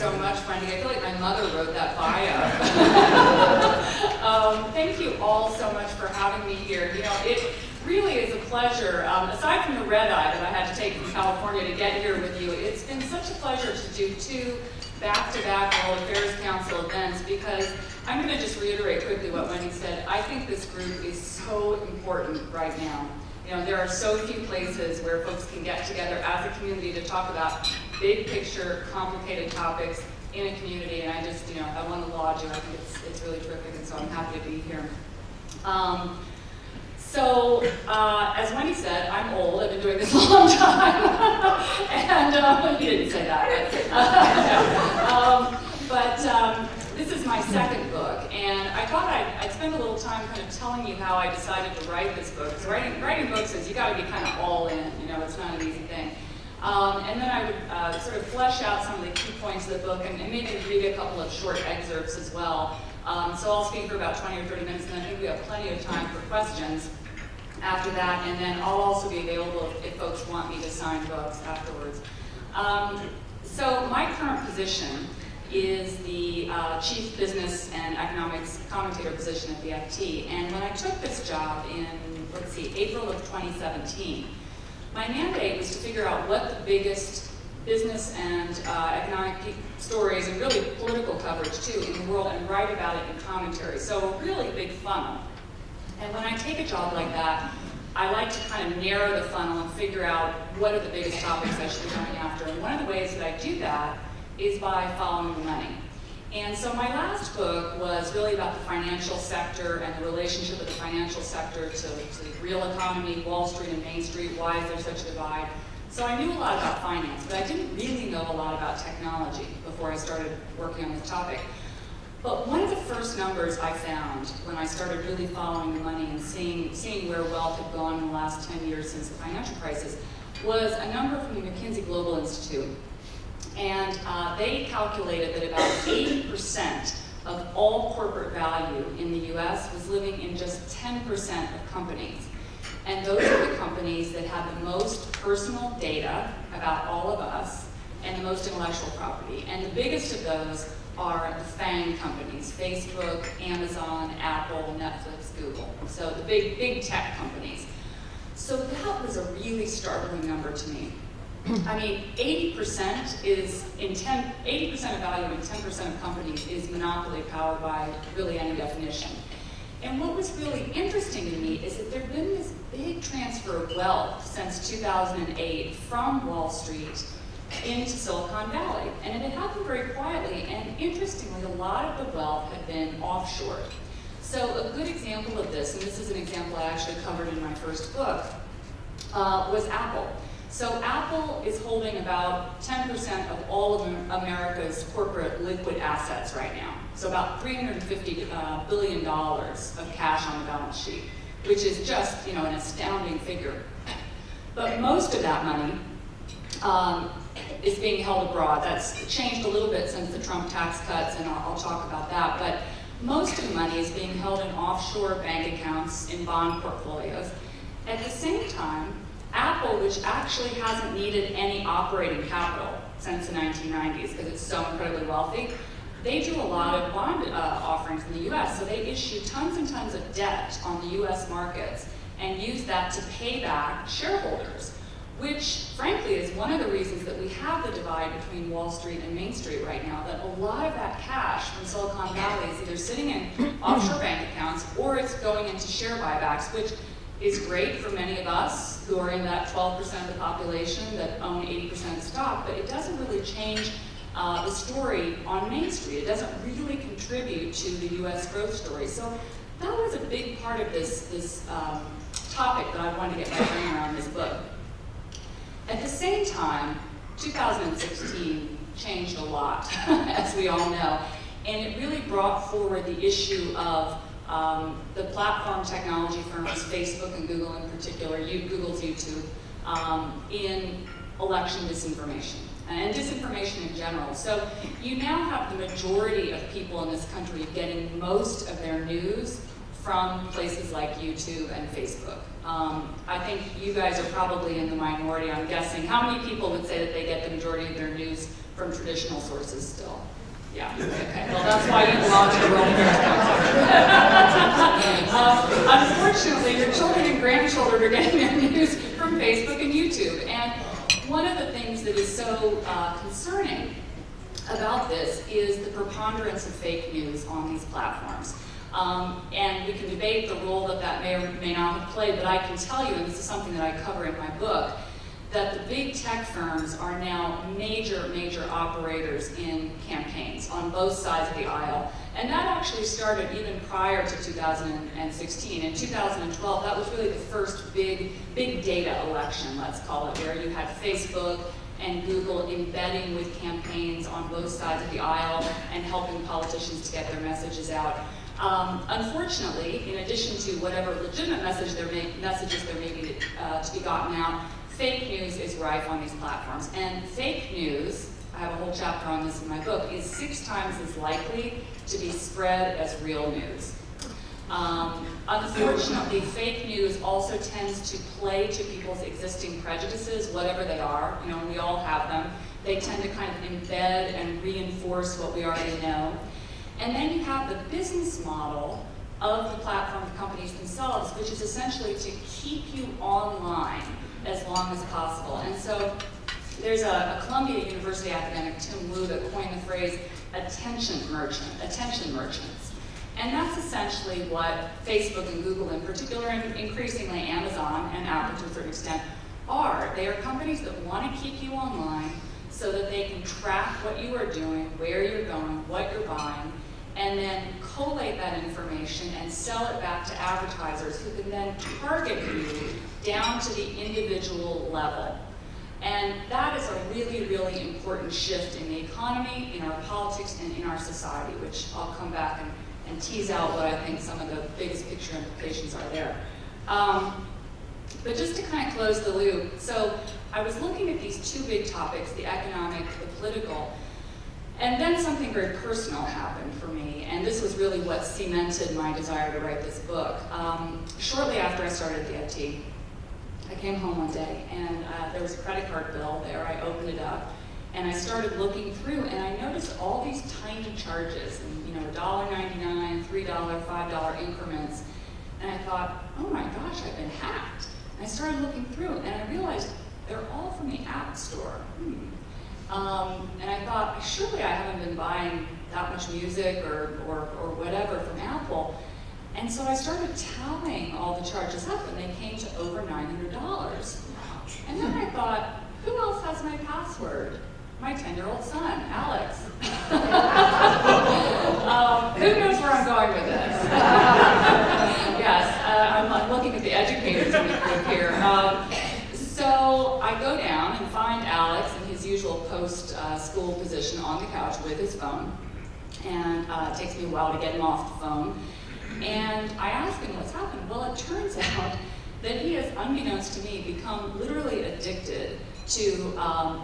so much, Wendy. I feel like my mother wrote that bio. Thank you all so much for having me here. You know, it really is a pleasure. Aside from the red eye that I had to take from California to get here with you, it's been such a pleasure to do 2 back-to-back World Affairs Council events, because I'm going to just reiterate quickly what Wendy said. I think this group is so important right now. You know, there are so few places where folks can get together as a community to talk about big picture, complicated topics in a community, and I just, you know, I want to laud you. I think it's really terrific, and so I'm happy to be here. As Wendy said, I'm old. I've been doing this a long time. And he didn't say that. But this is my second book, and I thought I'd spend a little time kind of telling you how I decided to write this book. Because writing books is, you got to be kind of all in. You know, it's not an easy thing. And then I would sort of flesh out some of the key points of the book, and maybe read a couple of short excerpts as well. So I'll speak for about 20 or 30 minutes, and I think we have plenty of time for questions after that, and then I'll also be available if folks want me to sign books afterwards. So my current position is the Chief Business and Economics Commentator position at the FT, and when I took this job in, April of 2017, my mandate was to figure out what the biggest business and economic stories, and really political coverage too, in the world, and write about it in commentary. So a really big funnel. And when I take a job like that, I like to kind of narrow the funnel and figure out what are the biggest topics I should be going after. And one of the ways that I do that is by following the money. And so my last book was really about the financial sector and the relationship of the financial sector to the real economy, Wall Street and Main Street. Why is there such a divide? So I knew a lot about finance, but I didn't really know a lot about technology before I started working on this topic. But one of the first numbers I found when I started really following the money and seeing where wealth had gone in the last 10 years since the financial crisis was a number from the McKinsey Global Institute. And they calculated that about 80% of all corporate value in the US was living in just 10% of companies. And those are the companies that have the most personal data about all of us and the most intellectual property. And the biggest of those are the FANG companies: Facebook, Amazon, Apple, Netflix, Google. So the big tech companies. So that was a really startling number to me. I mean, 80% of value in 10% of companies is monopoly power by really any definition. And what was really interesting to me is that there'd been this big transfer of wealth since 2008 from Wall Street into Silicon Valley. And it had happened very quietly, and interestingly, a lot of the wealth had been offshore. So a good example of this, and this is an example I actually covered in my first book, was Apple. So Apple is holding about 10% of all of America's corporate liquid assets right now. So about $350 billion of cash on the balance sheet, which is just, you know, an astounding figure. But most of that money is being held abroad. That's changed a little bit since the Trump tax cuts, and I'll talk about that. But most of the money is being held in offshore bank accounts in bond portfolios. At the same time, Apple, which actually hasn't needed any operating capital since the 1990s because it's so incredibly wealthy, they do a lot of bond offerings in the US. So they issue tons and tons of debt on the US markets and use that to pay back shareholders, which frankly is one of the reasons that we have the divide between Wall Street and Main Street right now, that a lot of that cash from Silicon Valley is either sitting in offshore bank accounts or it's going into share buybacks, which is great for many of us who are in that 12% of the population that own 80% of the stock, but it doesn't really change the story on Main Street. It doesn't really contribute to the US growth story. So that was a big part of this topic that I wanted to get my brain around in this book. At the same time, 2016 changed a lot, as we all know, and it really brought forward the issue of the platform technology firms, Facebook and Google in particular, Google's YouTube, in election disinformation and disinformation in general. So you now have the majority of people in this country getting most of their news from places like YouTube and Facebook. I think you guys are probably in the minority, I'm guessing. How many people would say that they get the majority of their news from traditional sources still? Yeah, okay. Well, that's why you belong to the world of unfortunately, your children and grandchildren are getting their news from Facebook and YouTube. And one of the things that is so concerning about this is the preponderance of fake news on these platforms. And we can debate the role that that may or may not have played, but I can tell you, and this is something that I cover in my book, that the big tech firms are now major operators in campaigns on both sides of the aisle. And that actually started even prior to 2016. In 2012, that was really the first big data election, let's call it, where you had Facebook and Google embedding with campaigns on both sides of the aisle and helping politicians to get their messages out. Unfortunately, in addition to whatever legitimate messages there may be to be gotten out, fake news is rife on these platforms. And fake news, I have a whole chapter on this in my book, is 6 times as likely to be spread as real news. Unfortunately, fake news also tends to play to people's existing prejudices, whatever they are. You know, we all have them. They tend to kind of embed and reinforce what we already know. And then you have the business model of the platform companies themselves, which is essentially to keep you online as long as possible. And so there's a Columbia University academic, Tim Wu, that coined the phrase attention merchants. And that's essentially what Facebook and Google in particular, and increasingly Amazon and Apple to a certain extent, are. They are companies that want to keep you online so that they can track what you are doing, where you're going, what you're buying, and then collate that information and sell it back to advertisers who can then target you down to the individual level. And that is a really important shift in the economy, in our politics, and in our society, which I'll come back and tease out what I think some of the biggest picture implications are there. But just to kind of close the loop, so I was looking at these 2 big topics, the economic, the political, and then something very personal happened for me, and this was really what cemented my desire to write this book. Shortly after I started the FT, I came home one day, and there was a credit card bill there. I opened it up, and I started looking through, and I noticed all these tiny charges, and $1.99, $3, $5 increments, and I thought, oh my gosh, I've been hacked. And I started looking through, and I realized they're all from the App Store. And I thought, surely I haven't been buying that much music or whatever from Apple. And so I started tallying all the charges up, and they came to over $900. And then I thought, who else has my password? My 10-year-old son, Alex. Who knows where I'm going with this? Yes, I'm looking at the educators in the group here. So I go down and find Alex in his usual post-school position on the couch with his phone. And it takes me a while to get him off the phone. And I ask him what's happened. Well, it turns out that he has, unbeknownst to me, become literally addicted to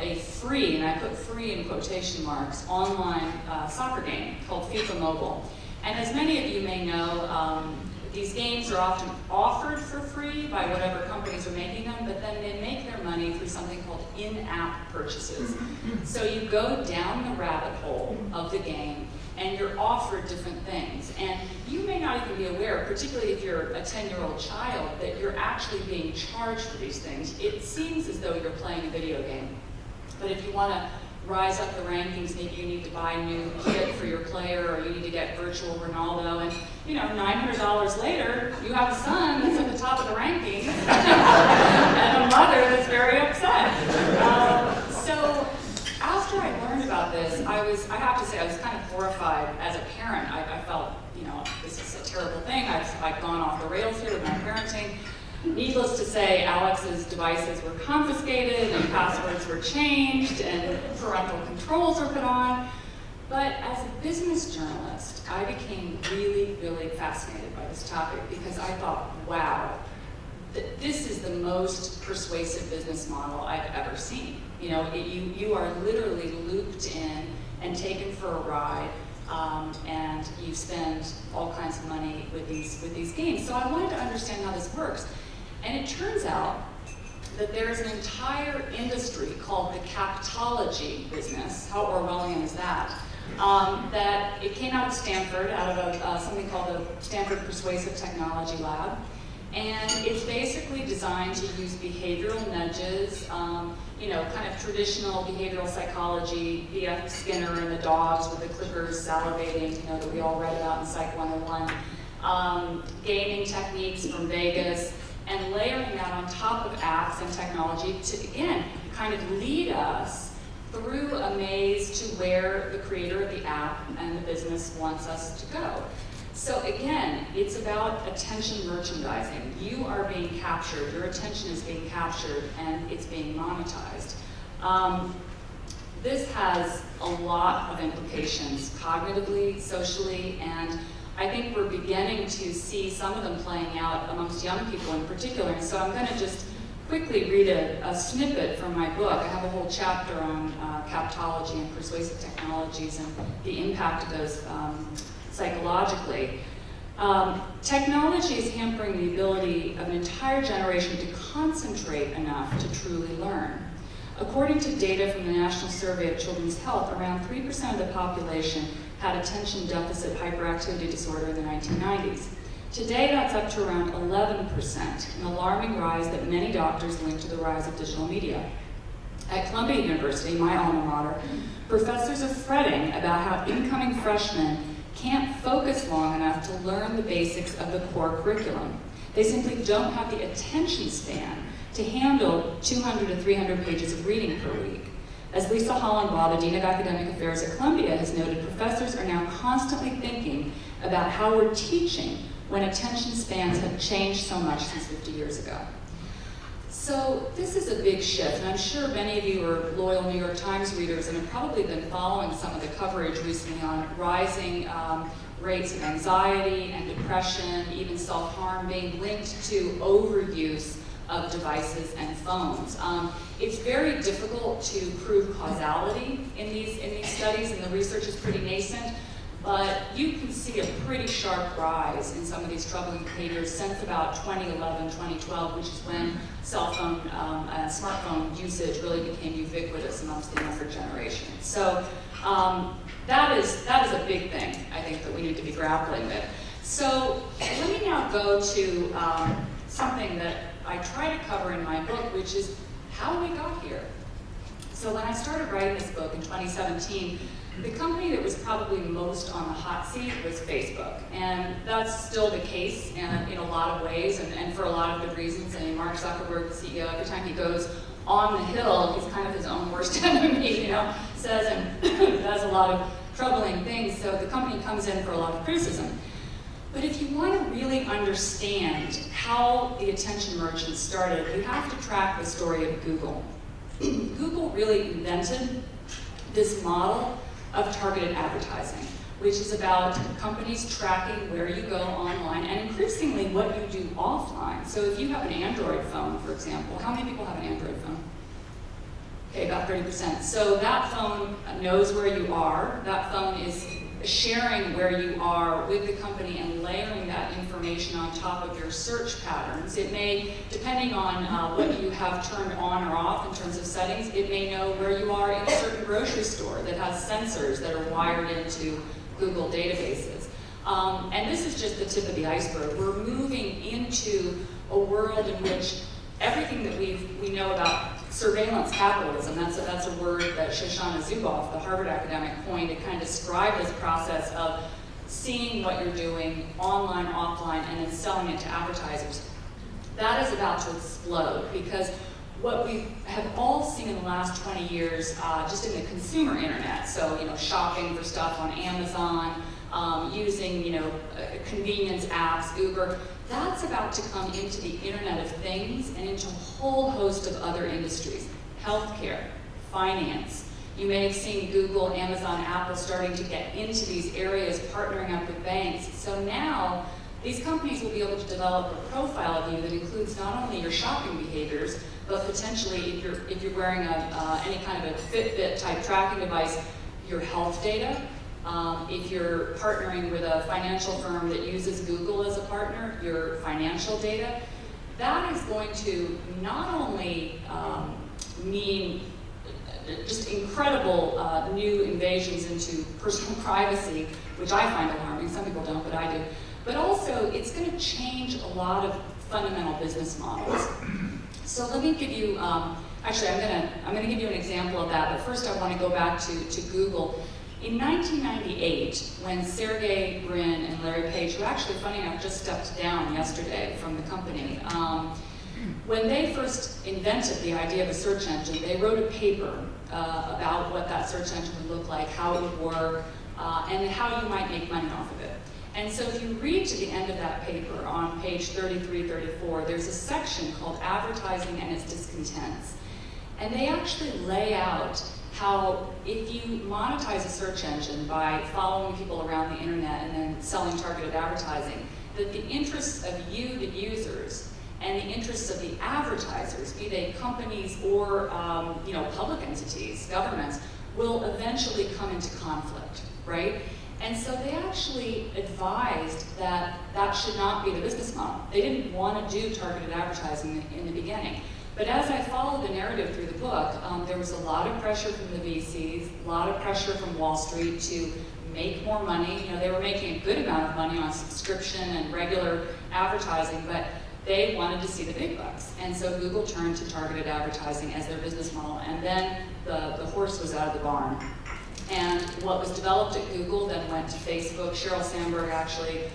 a free, and I put free in quotation marks, online soccer game called FIFA Mobile. And as many of you may know, these games are often offered for free by whatever companies are making them, but then they make their money through something called in-app purchases. So you go down the rabbit hole of the game, and you're offered different things. And you may not even be aware, particularly if you're a 10-year-old child, that you're actually being charged for these things. It seems as though you're playing a video game. But if you want to rise up the rankings, maybe you need to buy a new kit for your player, or you need to get virtual Ronaldo, and $900 later, you have a son that's at the top of the rankings, and a mother that's very upset. So after I learned about this, I have to say, I was kind of horrified as a parent. I felt, this is a terrible thing. I've gone off the rails here with my parenting. Needless to say, Alex's devices were confiscated, and passwords were changed, and parental controls were put on. But as a business journalist, I became really fascinated by this topic, because I thought, wow, this is the most persuasive business model I've ever seen. You are literally looped in and taken for a ride and you spend all kinds of money with these games. So I wanted to understand how this works. And it turns out that there's an entire industry called the captology business. How Orwellian is that? That it came out of Stamford, out of something called the Stamford Persuasive Technology Lab. And it's basically designed to use behavioral nudges, kind of traditional behavioral psychology, B.F. Skinner and the dogs with the clickers salivating, that we all read about in Psych 101, gaming techniques from Vegas, and layering that on top of apps and technology to, again, kind of lead us through a maze to where the creator of the app and the business wants us to go. So again, it's about attention merchandising. You are being captured, your attention is being captured, and it's being monetized. This has a lot of implications cognitively, socially, and I think we're beginning to see some of them playing out amongst young people in particular. And so I'm going to just quickly read a snippet from my book. I have a whole chapter on captology and persuasive technologies and the impact of those psychologically. Technology is hampering the ability of an entire generation to concentrate enough to truly learn. According to data from the National Survey of Children's Health, around 3% of the population had attention deficit hyperactivity disorder in the 1990s. Today, that's up to around 11%, an alarming rise that many doctors link to the rise of digital media. At Columbia University, my alma mater, professors are fretting about how incoming freshmen can't focus long enough to learn the basics of the core curriculum. They simply don't have the attention span to handle 200 to 300 pages of reading per week. As Lisa Hollenbaugh, the Dean of Academic Affairs at Columbia, has noted, professors are now constantly thinking about how we're teaching when attention spans have changed so much since 50 years ago. So this is a big shift, and I'm sure many of you are loyal New York Times readers and have probably been following some of the coverage recently on rising rates of anxiety and depression, even self-harm being linked to overuse of devices and phones. It's very difficult to prove causality in these studies, and the research is pretty nascent, but you can see a pretty sharp rise in some of these troubling behaviors since about 2011, 2012, which is when cell phone and smartphone usage really became ubiquitous amongst the younger generation. So that is a big thing, I think, that we need to be grappling with. So let me now go to something that I try to cover in my book, which is how we got here. So when I started writing this book in 2017, the company that was probably most on the hot seat was Facebook. And that's still the case in a lot of ways, and for a lot of good reasons. I mean, Mark Zuckerberg, the CEO, every time he goes on the hill, he's kind of his own worst enemy, says and does a lot of troubling things. So the company comes in for a lot of criticism. But if you want to really understand how the attention merchants started, you have to track the story of Google. Google really invented this model of targeted advertising, which is about companies tracking where you go online and increasingly what you do offline. So if you have an Android phone, for example, how many people have an Android phone? Okay, about 30%. So that phone knows where you are. That phone is sharing where you are with the company and layering that information on top of your search patterns. It may, depending on what you have turned on or off in terms of settings, it may know where you are in a certain grocery store that has sensors that are wired into Google databases. And this is just the tip of the iceberg. We're moving into a world in which everything that we know about surveillance capitalism, that's a word that Shoshana Zuboff, the Harvard academic, coined to kind of describe this process of seeing what you're doing online, offline, and then selling it to advertisers. That is about to explode because what we have all seen in the last 20 years, just in the consumer internet, so shopping for stuff on Amazon, using convenience apps, Uber, that's about to come into the Internet of Things and into a whole host of other industries. Healthcare, finance. You may have seen Google, Amazon, Apple starting to get into these areas, partnering up with banks. So now, these companies will be able to develop a profile of you that includes not only your shopping behaviors, but potentially, if you're wearing any kind of a Fitbit type tracking device, your health data, If you're partnering with a financial firm that uses Google as a partner, your financial data, that is going to not only mean just incredible new invasions into personal privacy, which I find alarming. Some people don't, but I do. But also, it's going to change a lot of fundamental business models. So let me give you, actually, I'm going to give you an example of that. But first, I want to go back to Google. In 1998, when Sergey Brin and Larry Page, who actually, funny enough, just stepped down yesterday from the company, when they first invented the idea of a search engine, they wrote a paper about what that search engine would look like, how it would work, and how you might make money off of it. And so if you read to the end of that paper on page 33, 34, there's a section called Advertising and Its Discontents. And they actually lay out how if you monetize a search engine by following people around the internet and then selling targeted advertising, that the interests of you, the users, and the interests of the advertisers, be they companies or public entities, governments, will eventually come into conflict, right? And so they actually advised that that should not be the business model. They didn't want to do targeted advertising in the beginning. But as I followed the narrative through the book, there was a lot of pressure from the VCs, a lot of pressure from Wall Street to make more money. You know, they were making a good amount of money on subscription and regular advertising, but they wanted to see the big bucks. And so Google turned to targeted advertising as their business model, and then the horse was out of the barn. And what was developed at Google then went to Facebook. Sheryl Sandberg, actually,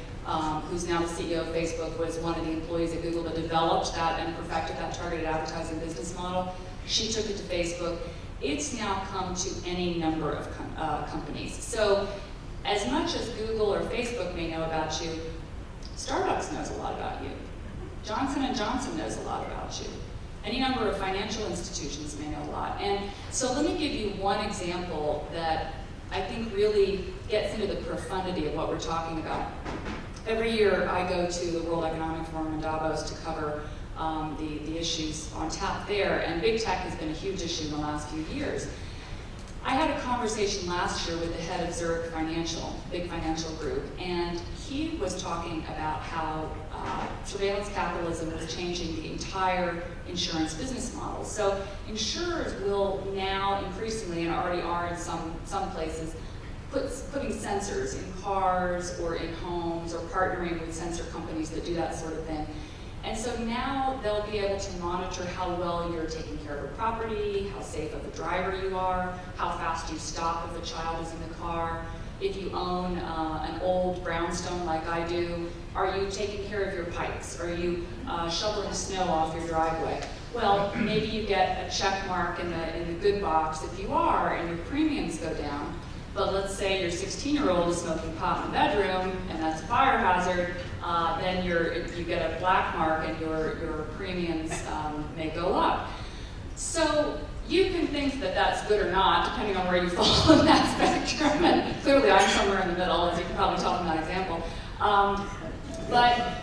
who's now the CEO of Facebook, was one of the employees at Google that developed that and perfected that targeted advertising business model. She took it to Facebook. It's now come to any number of companies. So as much as Google or Facebook may know about you, Starbucks knows a lot about you. Johnson & Johnson knows a lot about you. Any number of financial institutions may know a lot. And so let me give you one example that I think really gets into the profundity of what we're talking about. Every year I go to the World Economic Forum in Davos to cover the issues on tap there, and big tech has been a huge issue in the last few years. I had a conversation last year with the head of Zurich Financial, big financial group, and he was talking about how surveillance capitalism is changing the entire insurance business model. So insurers will now increasingly, and already are in some places, putting sensors in cars or in homes or partnering with sensor companies that do that sort of thing. And so now they'll be able to monitor how well you're taking care of a property, how safe of a driver you are, how fast you stop if a child is in the car. If you own an old brownstone like I do, are you taking care of your pipes? Are you shoveling snow off your driveway? Well, maybe you get a check mark in the good box if you are, and your premiums go down. But let's say your 16-year-old is smoking pot in the bedroom, and that's a fire hazard, then you get a black mark and your premiums may go up. So you can think that that's good or not, depending on where you fall in that spectrum. And clearly I'm somewhere in the middle, as you can probably tell from that example. But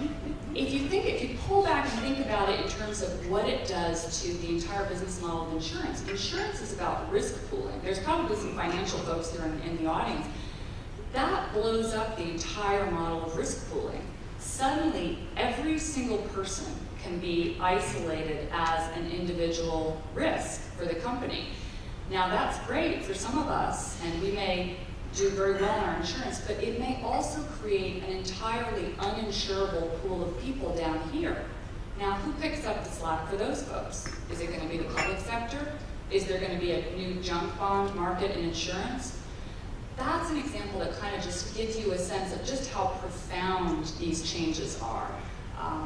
if you pull back and think about it in terms of what it does to the entire business model of insurance, insurance is about risk pooling. There's probably some financial folks here in the audience. That blows up the entire model of risk pooling. Suddenly, every single person can be isolated as an individual risk for the company. Now that's great for some of us, and we may do very well in our insurance, but it may also create an entirely uninsurable pool of people down here. Now, who picks up the slack for those folks? Is it going to be the public sector? Is there going to be a new junk bond market in insurance? That's an example that kind of just gives you a sense of just how profound these changes are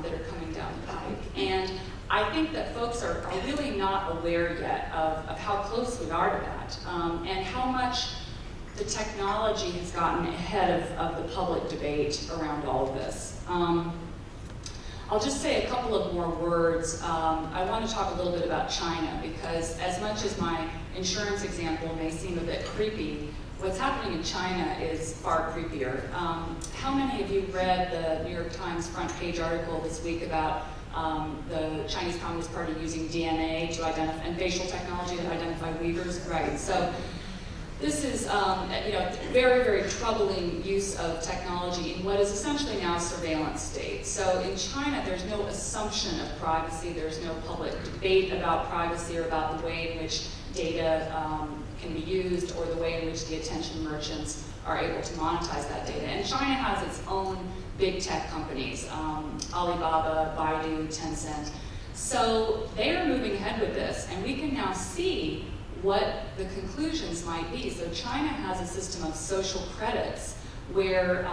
that are coming down the pike. And I think that folks are really not aware yet of how close we are to that, and how much the technology has gotten ahead of the public debate around all of this. I'll just say a couple of more words. I want to talk a little bit about China, because as much as my insurance example may seem a bit creepy, what's happening in China is far creepier. How many of you read the New York Times front page article this week about the Chinese Communist Party using DNA to identify, and facial technology to identify Uyghurs? Right. So This is very, very troubling use of technology in what is essentially now a surveillance state. So in China, there's no assumption of privacy. There's no public debate about privacy or about the way in which data can be used or the way in which the attention merchants are able to monetize that data. And China has its own big tech companies, Alibaba, Baidu, Tencent. So they are moving ahead with this, and we can now see what the conclusions might be. So China has a system of social credits where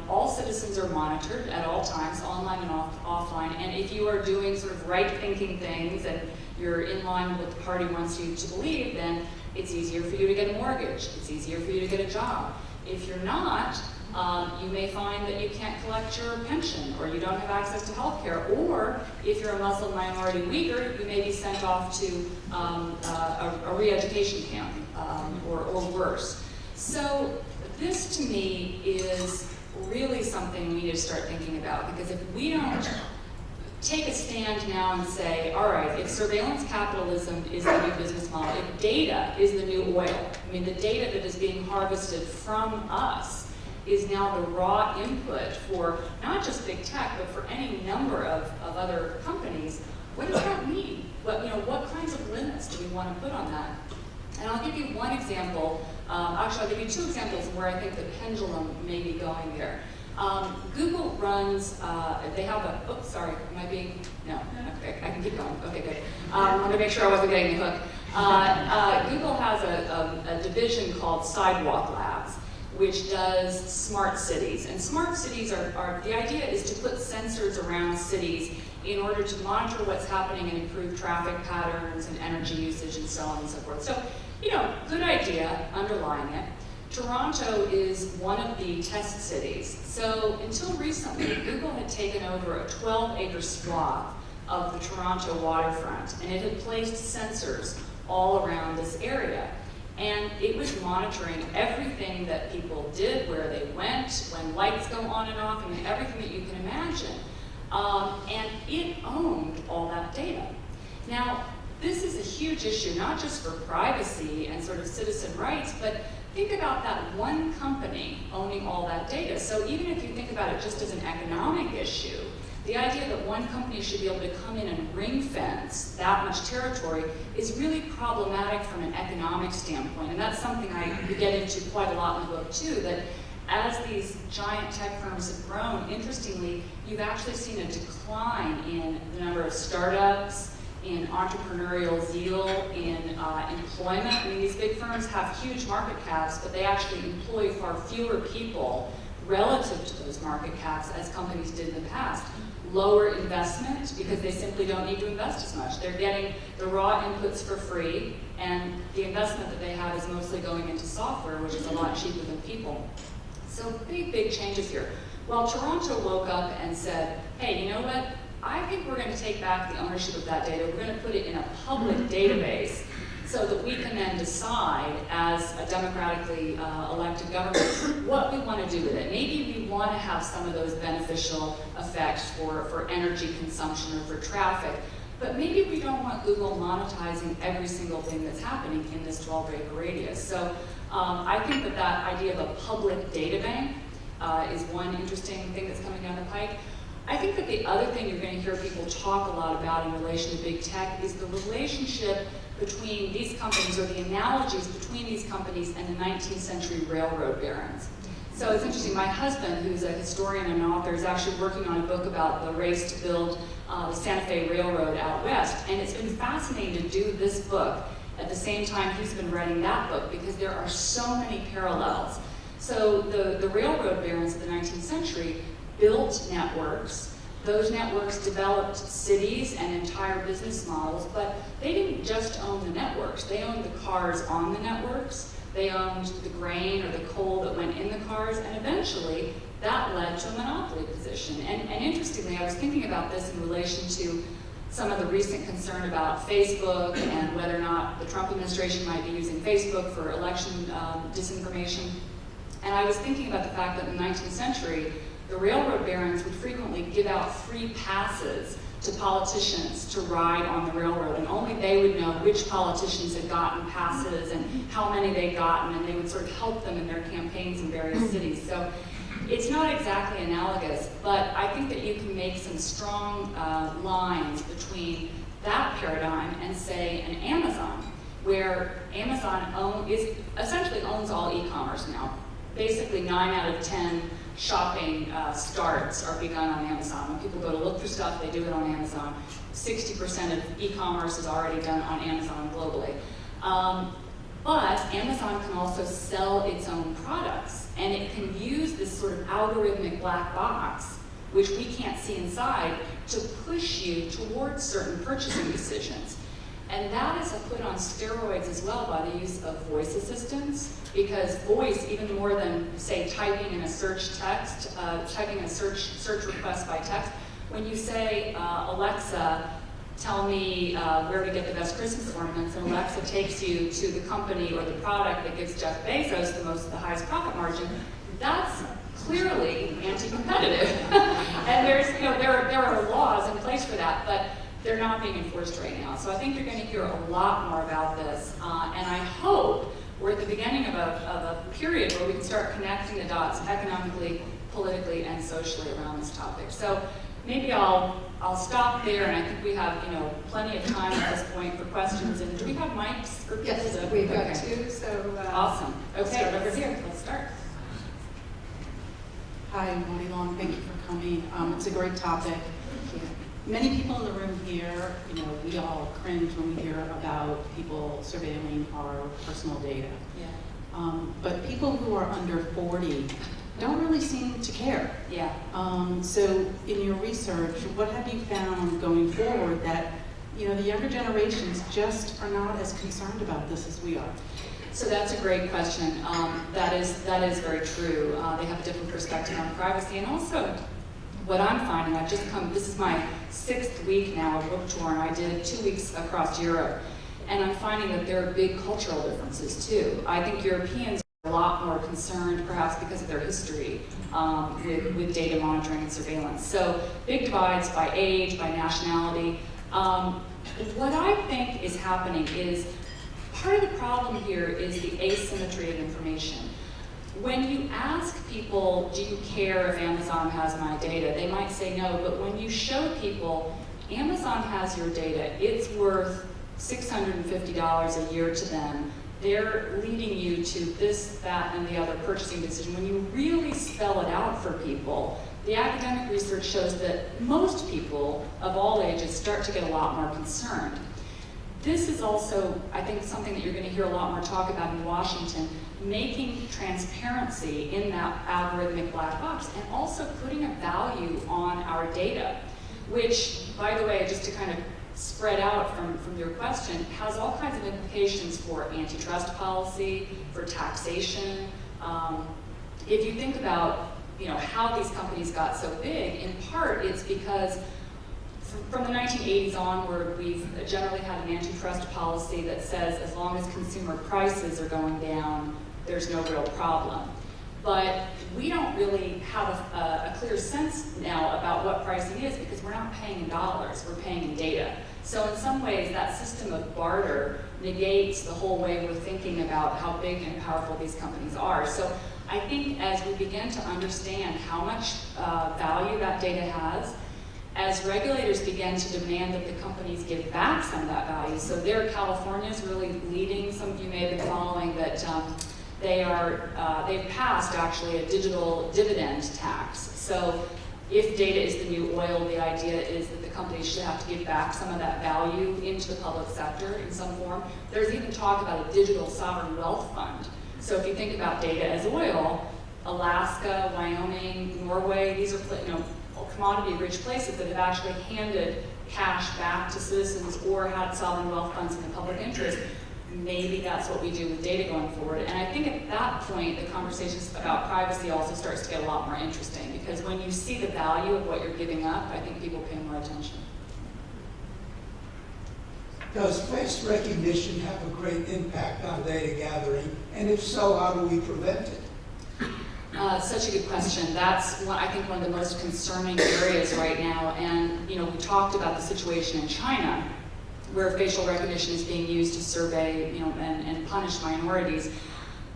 all citizens are monitored at all times, online and offline, and if you are doing sort of right-thinking things and you're in line with what the party wants you to believe, then it's easier for you to get a mortgage, it's easier for you to get a job. If you're not, you may find that you can't collect your pension, or you don't have access to health care, or if you're a Muslim minority Uyghur, you may be sent off to a re-education camp, or worse. So this, to me, is really something we need to start thinking about, because if we don't take a stand now and say, all right, if surveillance capitalism is the new business model, if data is the new oil, I mean, the data that is being harvested from us is now the raw input for not just big tech, but for any number of other companies, what does that mean? What kinds of limits do we want to put on that? And I'll give you one example. Actually, I'll give you two examples where I think the pendulum may be going there. Google runs, they have a, oops, sorry, am I being, no, okay, I can keep going, okay, good. I wanted to make sure I wasn't getting the hook. Google has a division called Sidewalk Labs, which does smart cities. And smart cities the idea is to put sensors around cities in order to monitor what's happening and improve traffic patterns and energy usage and so on and so forth. So, good idea underlying it. Toronto is one of the test cities. So until recently, Google had taken over a 12-acre swath of the Toronto waterfront, and it had placed sensors all around this area. And it was monitoring everything that people did, where they went, when lights go on and off, and everything that you can imagine. And it owned all that data. Now, this is a huge issue, not just for privacy and sort of citizen rights, but think about that one company owning all that data. So even if you think about it just as an economic issue, the idea that one company should be able to come in and ring fence that much territory is really problematic from an economic standpoint. And that's something I get into quite a lot in the book too, that as these giant tech firms have grown, interestingly, you've actually seen a decline in the number of startups, in entrepreneurial zeal, in employment. I mean, these big firms have huge market caps, but they actually employ far fewer people relative to those market caps as companies did in the past. Lower investment, because they simply don't need to invest as much. They're getting the raw inputs for free, and the investment that they have is mostly going into software, which is a lot cheaper than people. So big changes here. Well, Toronto woke up and said, hey, you know what? I think we're going to take back the ownership of that data. We're going to put it in a public database so that we can then decide as a democratically elected government what we want to do with it. Maybe we want to have some of those beneficial effects for energy consumption or for traffic, but maybe we don't want Google monetizing every single thing that's happening in this 12-acre radius. So I think that idea of a public data bank is one interesting thing that's coming down the pike. I think that the other thing you're going to hear people talk a lot about in relation to big tech is the relationship between these companies, or the analogies between these companies and the 19th century railroad barons. So it's interesting, my husband, who's a historian and an author, is actually working on a book about the race to build the Santa Fe Railroad out west, and it's been fascinating to do this book at the same time he's been writing that book, because there are so many parallels. So the railroad barons of the 19th century built networks. Those networks developed cities and entire business models, but they didn't just own the networks. They owned the cars on the networks. They owned the grain or the coal that went in the cars, and eventually that led to a monopoly position. And interestingly, I was thinking about this in relation to some of the recent concern about Facebook and whether or not the Trump administration might be using Facebook for election disinformation. And I was thinking about the fact that in the 19th century, the railroad barons would frequently give out free passes to politicians to ride on the railroad, and only they would know which politicians had gotten passes and how many they'd gotten, and they would sort of help them in their campaigns in various cities. So it's not exactly analogous, but I think that you can make some strong lines between that paradigm and, say, an Amazon, where Amazon essentially owns all e-commerce now. Basically, 9 out of 10 shopping starts are begun on Amazon. When people go to look for stuff, they do it on Amazon. 60% of e-commerce is already done on Amazon globally. But Amazon can also sell its own products, and it can use this sort of algorithmic black box, which we can't see inside, to push you towards certain purchasing decisions. And that is put on steroids as well by the use of voice assistants, because voice, even more than, say, typing in a search text, typing a search request by text, when you say, Alexa, tell me where to get the best Christmas ornaments, and Alexa takes you to the company or the product that gives Jeff Bezos the highest profit margin, that's clearly anti-competitive. And there are laws in place for that, but they're not being enforced right now. So I think you're going to hear a lot more about this, and I hope we're at the beginning of a period where we can start connecting the dots economically, politically, and socially around this topic. So maybe I'll stop there, and I think we have plenty of time at this point for questions. And do we have mics for people? Yes, we've got two. So awesome. Okay, over here. Let's start. Hi, Molly Long. Thank you for coming. It's a great topic. Many people in the room here, we all cringe when we hear about people surveilling our personal data. Yeah. But people who are under 40 don't really seem to care. Yeah. So in your research, what have you found going forward that the younger generations just are not as concerned about this as we are? So that's a great question. That is very true. They have a different perspective on privacy, and also what I'm finding, this is my 6th week now of book tour, and I did 2 weeks across Europe, and I'm finding that there are big cultural differences too. I think Europeans are a lot more concerned, perhaps because of their history with data monitoring and surveillance. So big divides by age, by nationality. What I think is happening is, part of the problem here is the asymmetry of information. When you ask people, do you care if Amazon has my data, they might say no, but when you show people, Amazon has your data, it's worth $650 a year to them, they're leading you to this, that, and the other purchasing decision. When you really spell it out for people, the academic research shows that most people of all ages start to get a lot more concerned. This is also, I think, something that you're going to hear a lot more talk about in Washington, making transparency in that algorithmic black box, and also putting a value on our data, which, by the way, just to kind of spread out from your question, has all kinds of implications for antitrust policy, for taxation. If you think about how these companies got so big, in part it's because from the 1980s onward, we've generally had an antitrust policy that says as long as consumer prices are going down, there's no real problem. But we don't really have a clear sense now about what pricing is, because we're not paying in dollars, we're paying in data. So in some ways, that system of barter negates the whole way we're thinking about how big and powerful these companies are. So I think as we begin to understand how much value that data has, as regulators begin to demand that the companies give back some of that value, so there California's really leading, some of you may have been following that they've passed actually a digital dividend tax. So if data is the new oil, the idea is that the companies should have to give back some of that value into the public sector in some form. There's even talk about a digital sovereign wealth fund. So if you think about data as oil, Alaska, Wyoming, Norway, these are commodity-rich places that have actually handed cash back to citizens or had sovereign wealth funds in the public interest. Maybe that's what we do with data going forward. And I think at that point, the conversations about privacy also starts to get a lot more interesting, because when you see the value of what you're giving up, I think people pay more attention. Does face recognition have a great impact on data gathering? And if so, how do we prevent it? Such a good question. That's I think one of the most concerning areas right now. And we talked about the situation in China, where facial recognition is being used to survey, and punish minorities.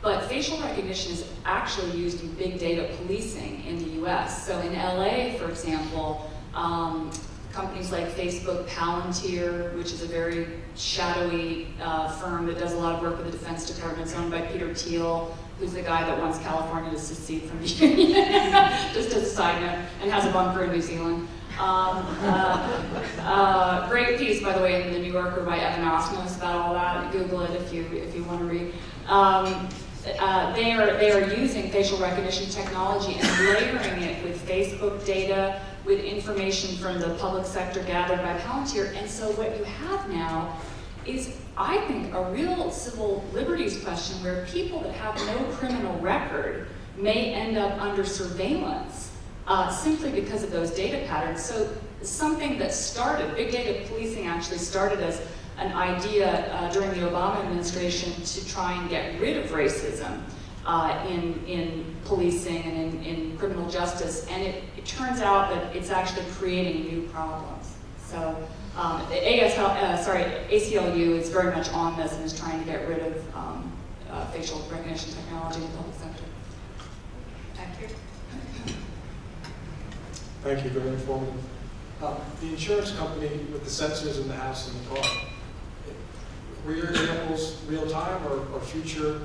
But facial recognition is actually used in big data policing in the U.S. So in LA, for example, companies like Facebook, Palantir, which is a very shadowy firm that does a lot of work with the Defense Department, it's owned by Peter Thiel, who's the guy that wants California to secede from the Union, just as a side note, and has a bunker in New Zealand. Great piece, by the way, in the New Yorker by Evan Osnos about all that. Google it if you want to read. They are using facial recognition technology and layering it with Facebook data, with information from the public sector gathered by Palantir. And so what you have now is, I think, a real civil liberties question where people that have no criminal record may end up under surveillance simply because of those data patterns. So something that started, big data policing actually started as an idea during the Obama administration to try and get rid of racism in policing and in criminal justice, and it turns out that it's actually creating new problems. So ACLU is very much on this and is trying to get rid of facial recognition technology in the public sector. Thank you. Thank you, very informative. The insurance company with the sensors in the house and the car, were your examples real time or future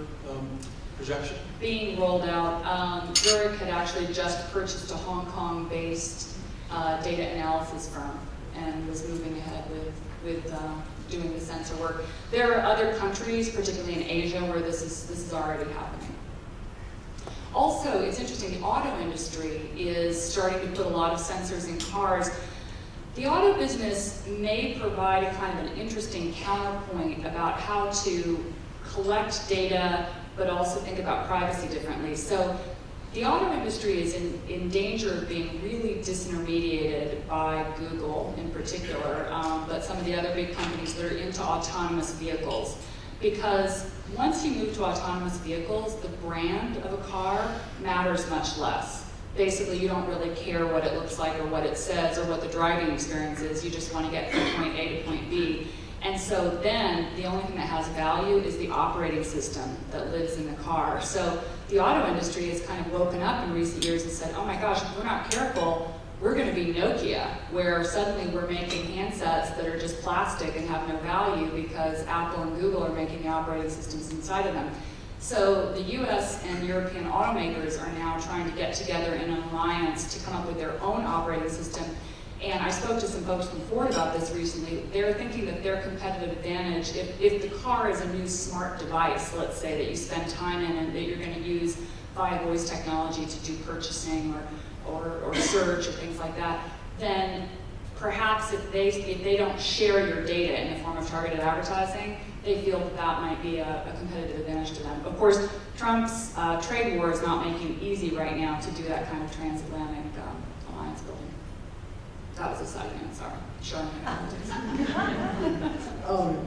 projection? Being rolled out, Zurich had actually just purchased a Hong Kong-based data analysis firm and was moving ahead with doing the sensor work. There are other countries, particularly in Asia, where this is already happening. Also, it's interesting, the auto industry is starting to put a lot of sensors in cars. The auto business may provide a kind of an interesting counterpoint about how to collect data, but also think about privacy differently. So the auto industry is in danger of being really disintermediated by Google in particular, but some of the other big companies that are into autonomous vehicles. Because once you move to autonomous vehicles, the brand of a car matters much less. Basically, you don't really care what it looks like or what it says or what the driving experience is. You just want to get from point A to point B. And so then the only thing that has value is the operating system that lives in the car. So the auto industry has kind of woken up in recent years and said, oh my gosh, if we're not careful, we're going to be Nokia, where suddenly we're making handsets that are just plastic and have no value because Apple and Google are making the operating systems inside of them. So the US and European automakers are now trying to get together in an alliance to come up with their own operating system. And I spoke to some folks from Ford about this recently. They're thinking that their competitive advantage, if the car is a new smart device, let's say, that you spend time in and that you're going to use via voice technology to do purchasing or search or things like that, then perhaps if they don't share your data in the form of targeted advertising, they feel that might be a competitive advantage to them. Of course, Trump's trade war is not making it easy right now to do that kind of transatlantic alliance building. That was a side note, sorry. Sure.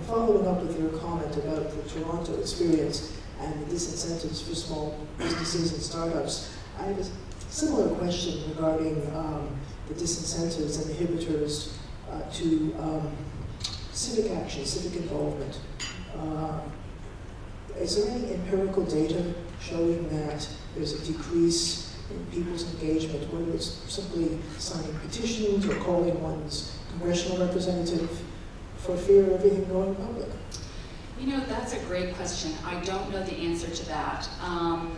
Following up with your comment about the Toronto experience and the disincentives for small businesses and startups, I have a similar question regarding the disincentives and inhibitors to civic action, civic involvement. Is there any empirical data showing that there's a decrease in people's engagement, whether it's simply signing petitions or calling one's congressional representative for fear of everything going public? You know, that's a great question. I don't know the answer to that. I'm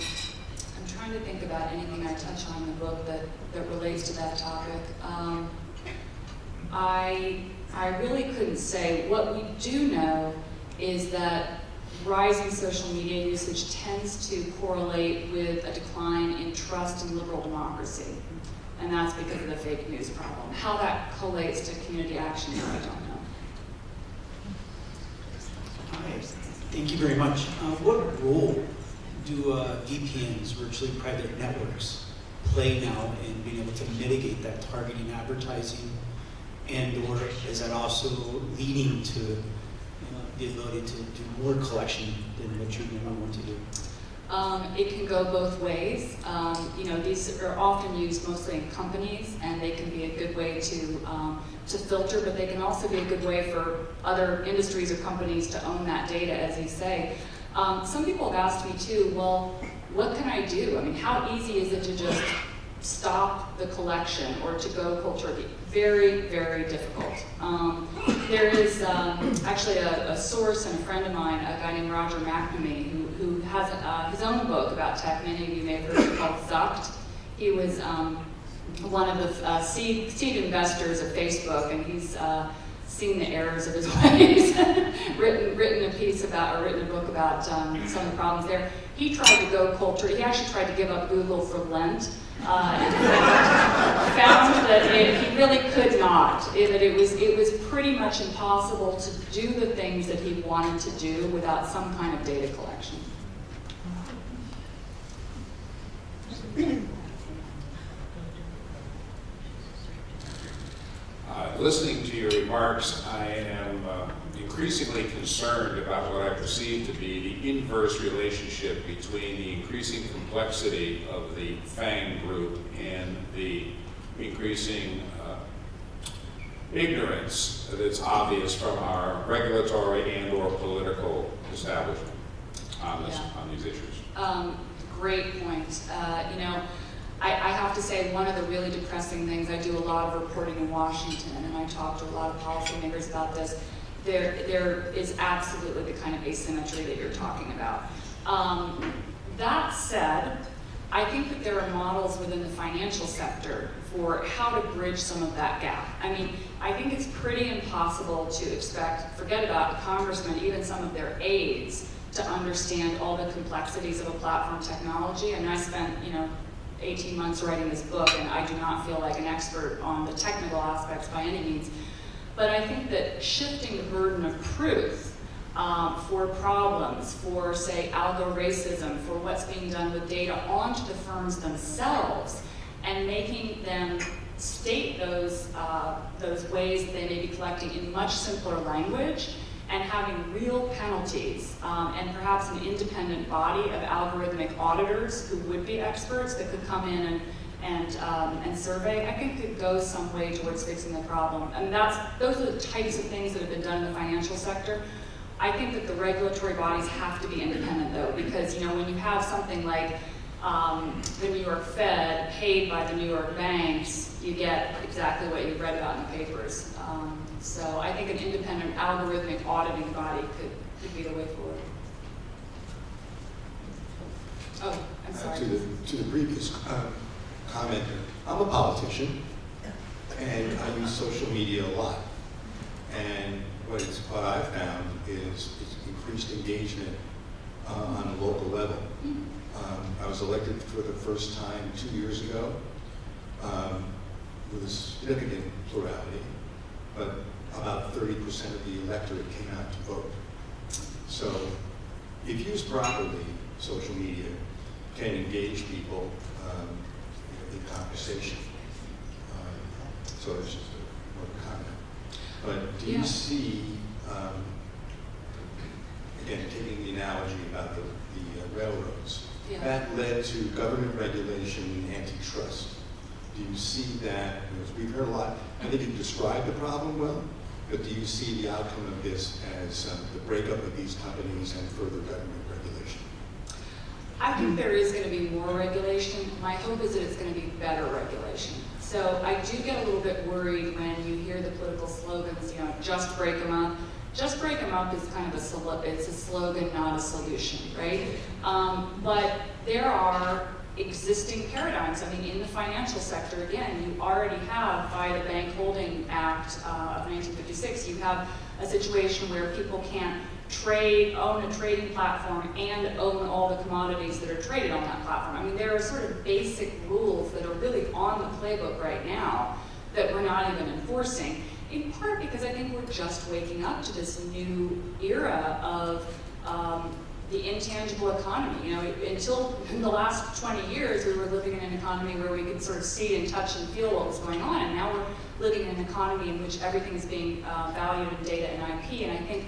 trying to think about anything I touch on in the book that relates to that topic. I really couldn't say. What we do know is that rising social media usage tends to correlate with a decline in trust in liberal democracy. And that's because of the fake news problem. How that collates to community action, I don't know. Hi, thank you very much. What role do VPNs, virtually private networks, play now in being able to mitigate that targeting advertising? And or is that also leading to the ability to do more collection than what you normally want to do? It can go both ways. You know, these are often used mostly in companies, and they can be a good way to filter, but they can also be a good way for other industries or companies to own that data, as you say. Some people have asked me too, well, what can I do? I mean, how easy is it to just stop the collection or to go cold turkey? Very, very difficult. There is actually a source and a friend of mine, a guy named Roger McNamee, who has his own book about tech. Many of you may have heard it, called Zucked. He was one of the seed investors of Facebook, and he's seen the errors of his ways, written a book about some of the problems there. He tried to go cold turkey. He actually tried to give up Google for Lent. And found that he really could not. That it was pretty much impossible to do the things that he wanted to do without some kind of data collection. Listening to your remarks, I am increasingly concerned about what I perceive to be the inverse relationship between the increasing complexity of the FANG group and the increasing ignorance that's obvious from our regulatory and/or political establishment on these issues. Great point. You know, I have to say, one of the really depressing things, I do a lot of reporting in Washington, and I talk to a lot of policymakers about this. There is absolutely the kind of asymmetry that you're talking about. That said, I think that there are models within the financial sector for how to bridge some of that gap. I mean, I think it's pretty impossible to expect, forget about congressmen, even some of their aides, to understand all the complexities of a platform technology. And I spent, 18 months writing this book, and I do not feel like an expert on the technical aspects by any means. But I think that shifting the burden of proof for problems, for, say, algo racism, for what's being done with data onto the firms themselves, and making them state those ways that they may be collecting in much simpler language, and having real penalties, and perhaps an independent body of algorithmic auditors who would be experts that could come in and survey, I think could go some way towards fixing the problem. And those are the types of things that have been done in the financial sector. I think that the regulatory bodies have to be independent, though, because when you have something like the New York Fed paid by the New York banks, you get exactly what you've read about in the papers. So I think an independent algorithmic auditing body could be the way forward. Oh, I'm sorry. To the previous comment, I'm a politician, and I use social media a lot. And what I've found is increased engagement on a local level. I was elected for the first time 2 years ago with a significant plurality, but about 30% of the electorate came out to vote. So if used properly, social media can engage people in conversation. So it's just more of a comment. But do you see, again, taking the analogy about the railroads, that led to government regulation and antitrust. Do you see that, because we've heard a lot, I think you described the problem well, but do you see the outcome of this as the breakup of these companies and further government regulation? I think there is going to be more regulation. My hope is that it's going to be better regulation. So I do get a little bit worried when you hear the political slogans, just break them up. Just break them up is kind of it's a slogan, not a solution, right? But there are existing paradigms. I mean, in the financial sector, again, you already have, by the Bank Holding Act of 1956, you have a situation where people can't own a trading platform and own all the commodities that are traded on that platform. I mean, there are sort of basic rules that are really on the playbook right now that we're not even enforcing, in part because I think we're just waking up to this new era of the intangible economy. Until the last 20 years, we were living in an economy where we could sort of see and touch and feel what was going on, and now we're living in an economy in which everything is being valued in data and IP, and I think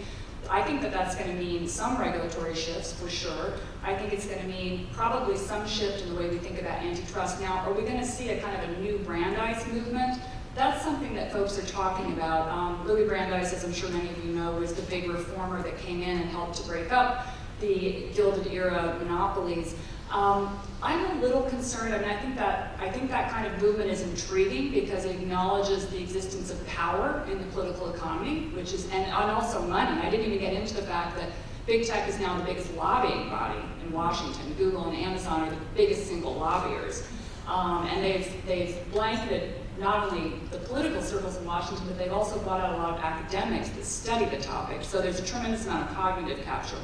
I think that that's going to mean some regulatory shifts for sure. I think it's going to mean probably some shift in the way we think about antitrust. Now, are we going to see a kind of a new Brandeis movement? That's something that folks are talking about. Louis Brandeis, as I'm sure many of you know, was the big reformer that came in and helped to break up the Gilded Era monopolies. I'm a little concerned. I mean, I think that kind of movement is intriguing because it acknowledges the existence of power in the political economy, which is, and also money. I didn't even get into the fact that big tech is now the biggest lobbying body in Washington. Google and Amazon are the biggest single lobbyers. And they've blanketed not only the political circles in Washington, but they've also brought out a lot of academics that study the topic. So there's a tremendous amount of cognitive capture.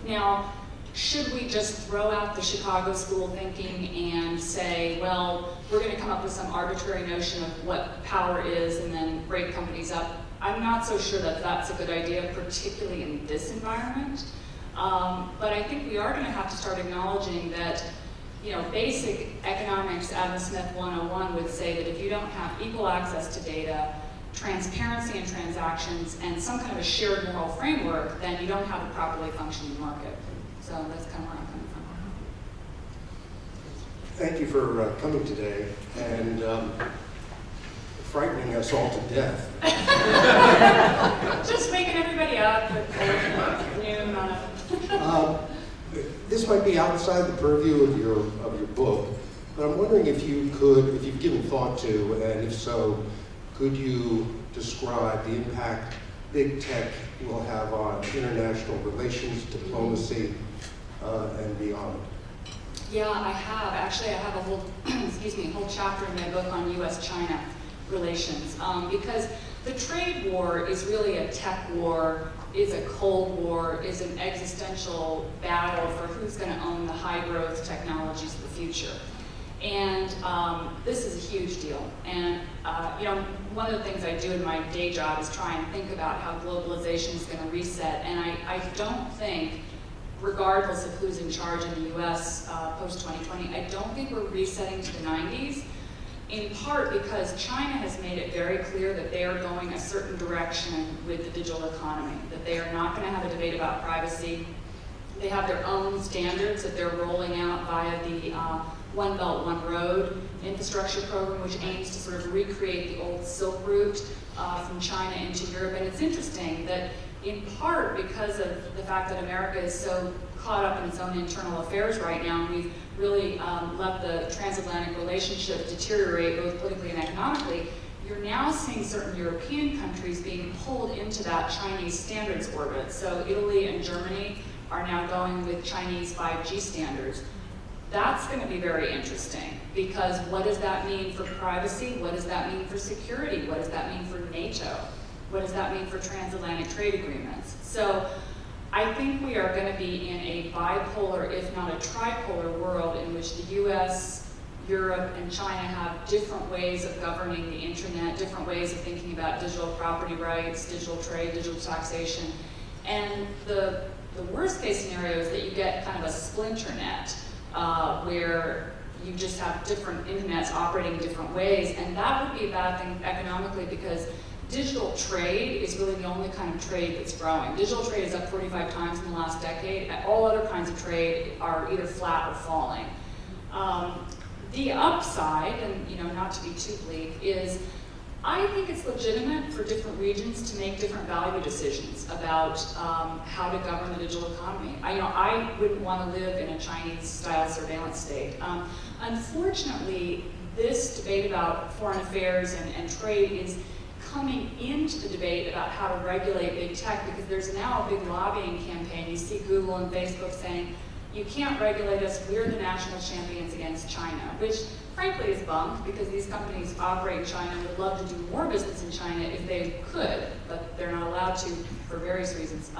Now, should we just throw out the Chicago school thinking and say, well, we're going to come up with some arbitrary notion of what power is and then break companies up? I'm not so sure that that's a good idea, particularly in this environment. But I think we are going to have to start acknowledging that, you know, basic economics, Adam Smith 101 would say that if you don't have equal access to data, transparency in transactions, and some kind of a shared moral framework, then you don't have a properly functioning market. So that's kind of where I'm coming from. Thank you for coming today and frightening us all to death. Just waking everybody up at noon on a... This might be outside the purview of your book, but I'm wondering if you've given thought to, and if so, could you describe the impact big tech will have on international relations, diplomacy, and beyond? Yeah, I have. Actually, I have a whole, whole chapter in my book on U.S.-China relations, because the trade war is really a tech war, is a Cold War, is an existential battle for who's going to own the high-growth technologies of the future. And this is a huge deal. And you know, one of the things I do in my day job is try and think about how globalization is going to reset. And I don't think, regardless of who's in charge in the U.S. Post-2020, I don't think we're resetting to the 90s, in part because China has made it very clear that they are going a certain direction with the digital economy, that they are not going to have a debate about privacy. They have their own standards that they're rolling out via the One Belt, One Road infrastructure program, which aims to sort of recreate the old Silk Route from China into Europe. And it's interesting that in part because of the fact that America is so caught up in its own internal affairs right now, and we've really let the transatlantic relationship deteriorate both politically and economically, you're now seeing certain European countries being pulled into that Chinese standards orbit. So Italy and Germany are now going with Chinese 5G standards. That's going to be very interesting, because what does that mean for privacy? What does that mean for security? What does that mean for NATO? What does that mean for transatlantic trade agreements? So I think we are going to be in a bipolar, if not a tripolar world in which the US, Europe, and China have different ways of governing the internet, different ways of thinking about digital property rights, digital trade, digital taxation. And the worst case scenario is that you get kind of a splinter net where you just have different internets operating in different ways. And that would be a bad thing economically, because digital trade is really the only kind of trade that's growing. Digital trade is up 45 times in the last decade. All other kinds of trade are either flat or falling. The upside, and you know, not to be too bleak, is I think it's legitimate for different regions to make different value decisions about how to govern the digital economy. I wouldn't want to live in a Chinese-style surveillance state. Unfortunately, this debate about foreign affairs and trade is coming into the debate about how to regulate big tech, because there's now a big lobbying campaign. You see Google and Facebook saying, you can't regulate us, we're the national champions against China, which frankly is bunk, because these companies operate in China and would love to do more business in China if they could, but they're not allowed to for various reasons.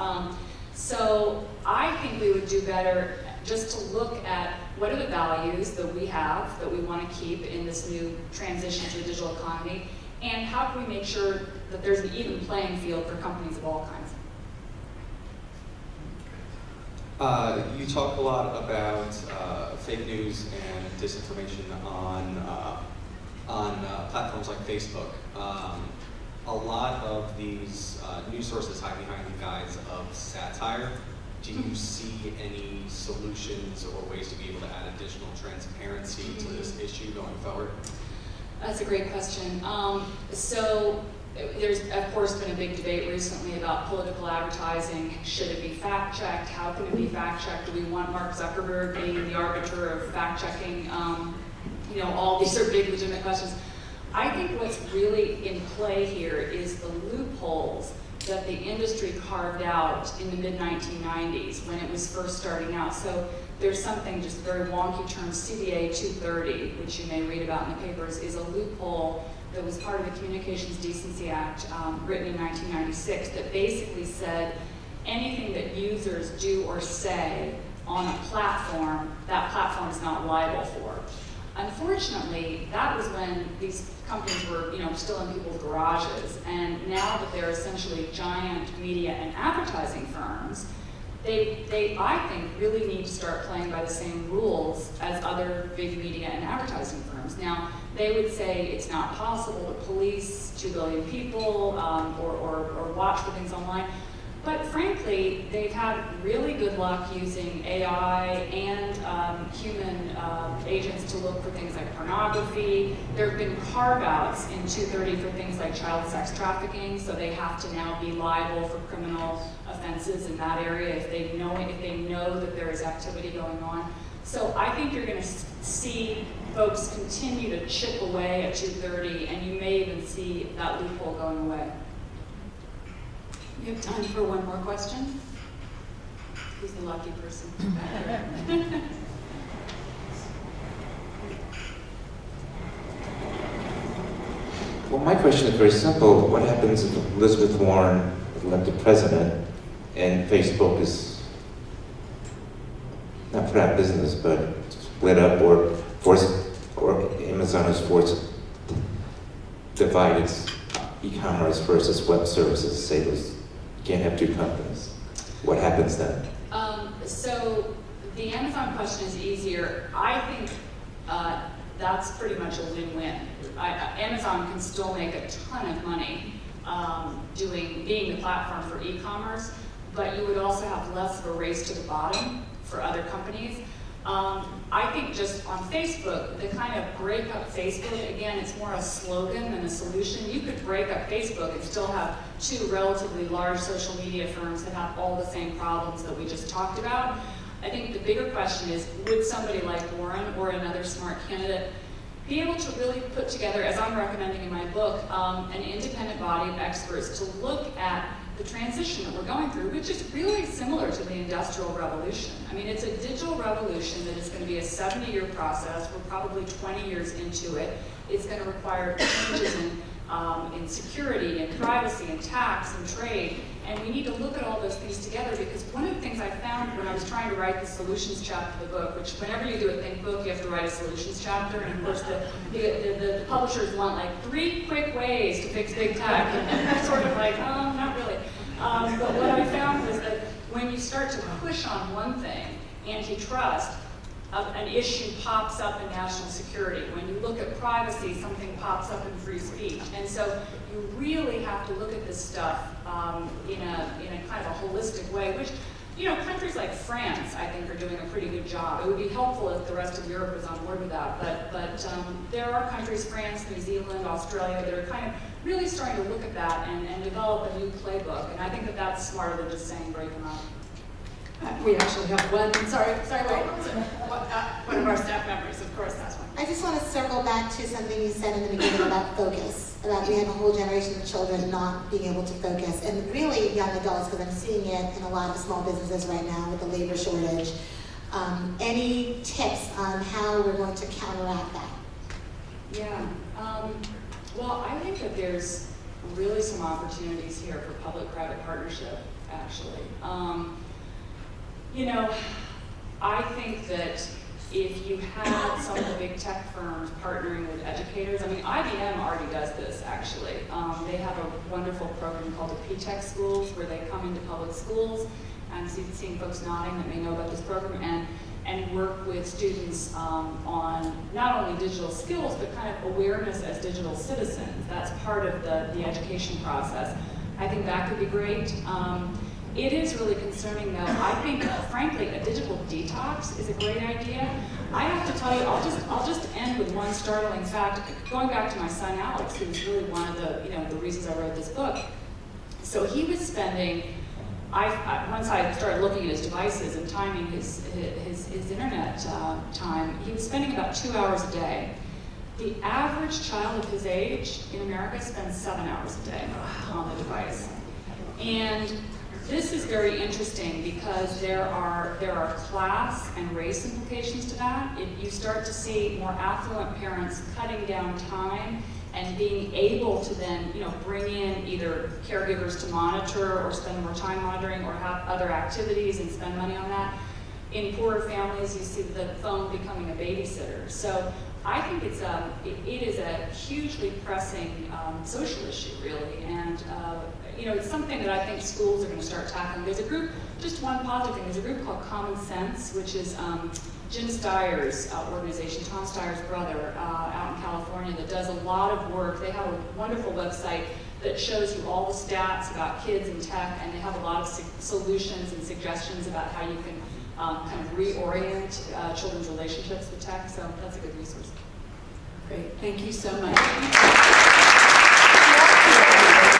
So I think we would do better just to look at what are the values that we have, that we want to keep in this new transition to the digital economy, and how can we make sure that there's an even playing field for companies of all kinds. You talk a lot about fake news and disinformation on platforms like Facebook. a lot of these news sources hide behind the guise of satire. Do you see any solutions or ways to be able to add additional transparency to this issue going forward? That's a great question. So there's, of course, been a big debate recently about political advertising. Should it be fact-checked? How can it be fact-checked? Do we want Mark Zuckerberg being the arbiter of fact-checking? All these are big, legitimate questions. I think what's really in play here is the loopholes that the industry carved out in the mid-1990s when it was first starting out. So there's something, just a very wonky term, CDA 230, which you may read about in the papers, is a loophole that was part of the Communications Decency Act, written in 1996, that basically said anything that users do or say on a platform, that platform is not liable for. Unfortunately, that was when these companies were, still in people's garages, and now that they're essentially giant media and advertising firms, they I think, really need to start playing by the same rules as other big media and advertising firms. Now, they would say it's not possible to police 2 billion people or watch for things online. But frankly, they've had really good luck using AI and human agents to look for things like pornography. There have been carve-outs in 230 for things like child sex trafficking, so they have to now be liable for criminal offenses in that area if they know that there is activity going on. So I think you're going to see folks continue to chip away at 230, and you may even see that loophole going away. You have time for one more question? Who's the lucky person back there? Well, my question is very simple. What happens if Elizabeth Warren is elected president and Facebook is not put out of business, but split up or Amazon is forced to divide its e-commerce versus web services, say those can't have two companies. What happens then? So the Amazon question is easier. I think that's pretty much a win-win. Amazon can still make a ton of money being the platform for e-commerce, but you would also have less of a race to the bottom for other companies. I think just on Facebook, the kind of break up Facebook, again, it's more a slogan than a solution. You could break up Facebook and still have two relatively large social media firms that have all the same problems that we just talked about. I think the bigger question is, would somebody like Warren or another smart candidate be able to really put together, as I'm recommending in my book, an independent body of experts to look at the transition that we're going through, which is really similar to the Industrial Revolution. I mean, it's a digital revolution that is going to be a 70-year process. We're probably 20 years into it. It's going to require changes in security and privacy and tax and trade. And we need to look at all those things together, because one of the things I found when I was trying to write the solutions chapter of the book, which whenever you do a think book, you have to write a solutions chapter, and of course the publishers want like 3 quick ways to fix big tech, and it's sort of like, oh, not really. But what I found was that when you start to push on one thing, antitrust, an issue pops up in national security. When you look at privacy, something pops up in free speech. And so you really have to look at this stuff in a kind of a holistic way, which, countries like France, I think, are doing a pretty good job. It would be helpful if the rest of Europe was on board with that, but there are countries, France, New Zealand, Australia, that are kind of really starting to look at that and develop a new playbook. And I think that that's smarter than just saying break them up. We actually have one, wait, one of our staff members, of course, that's one. I just want to circle back to something you said in the beginning about focus, about we have a whole generation of children not being able to focus, and really young adults, because I'm seeing it in a lot of small businesses right now with the labor shortage. Any tips on how we're going to counteract that? Yeah, well, I think that there's really some opportunities here for public-private partnership, actually. I think that if you had some of the big tech firms partnering with educators, I mean, IBM already does this, actually. They have a wonderful program called the P-Tech Schools, where they come into public schools, and seeing folks nodding that may know about this program, and work with with students on not only digital skills, but kind of awareness as digital citizens. That's part of the education process. I think that could be great. It is really concerning though. I think, frankly, a digital detox is a great idea. I have to tell you, I'll just end with one startling fact. Going back to my son Alex, who was really one of the reasons I wrote this book. So he was spending, once I started looking at his devices and timing his internet time, he was spending about 2 hours a day. The average child of his age in America spends 7 hours a day on the device. And this is very interesting because there are class and race implications to that. You start to see more affluent parents cutting down time and being able to then, bring in either caregivers to monitor or spend more time monitoring or have other activities and spend money on that. In poorer families, you see the phone becoming a babysitter. So I think it is a hugely pressing social issue, really, and it's something that I think schools are going to start tackling. There's a group, just one positive thing, there's a group called Common Sense, which is Jim Steyer's organization, Tom Steyer's brother, out in California, that does a lot of work. They have a wonderful website that shows you all the stats about kids and tech, and they have a lot of solutions and suggestions about how you can kind of reorient children's relationships with tech, so that's a good resource. Great, thank you so much.